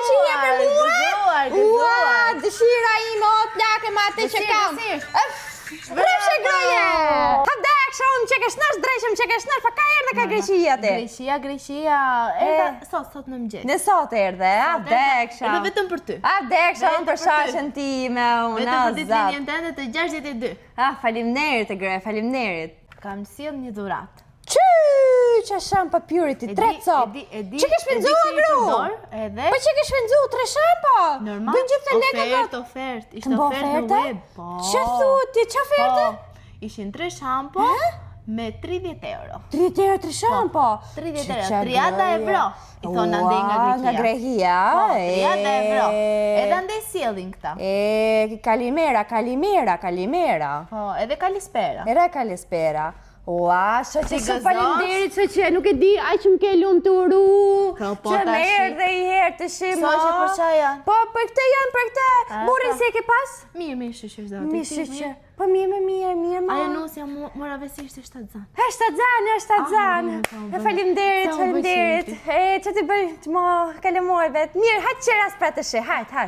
greqia për mua? Ua, dëshira ime o plake ma atë që kam. Rrefshe groje! Ha dekshë, unë që kesh nash drejshëm që kesh nash, pa ka erdhe ka Greqia ti? Greqia, erdhe sot në mëngjes. Në sot erdhe, ha deksha. Erdhe vetëm për ty. Ha deksha, unë për shashën time, unë Vetëm për ditë azat. një tënde të 62. Faleminderit e gre, faleminderit. Kam sjell një dhuratë. Që shampa purity, 3 copë. Që kesh e di shpenzua, që i gru? përdor, edhe Po që kesh shpenzua 3 shampa? normal. Bën gjithë të lekë Ofert, ishte ofertë në web. Po. Që thuti, që oferte? Po, ishin 3 shampo me 30 euro. 30 euro 3 shampa? 30 euro, 30 euro. I thonë andej nga Greqia. Nga Greqia? Po, 30 euro. Edhe andej sjellin këta. Kalimera. Po, edhe kalispera. Era kalispera. Ua, që gëzosh? faleminderit se që nuk e di, aj që m'ke lumë të uru. Po, Që tashi. më erdhe i herë të shimo. Sa që për qa janë? Po, për këtë janë, për këtë. Burin si e ke pas? Mirë, shëshër zoti. Mi shqyqë. Po mirë, ma. Ajo nusja mora vesisht e 7 zanë. E 7 zanë. Faleminderit. Që ti bëj të mo kalemoj vetë. Mirë, hajtë qeras pra të shi, hajtë.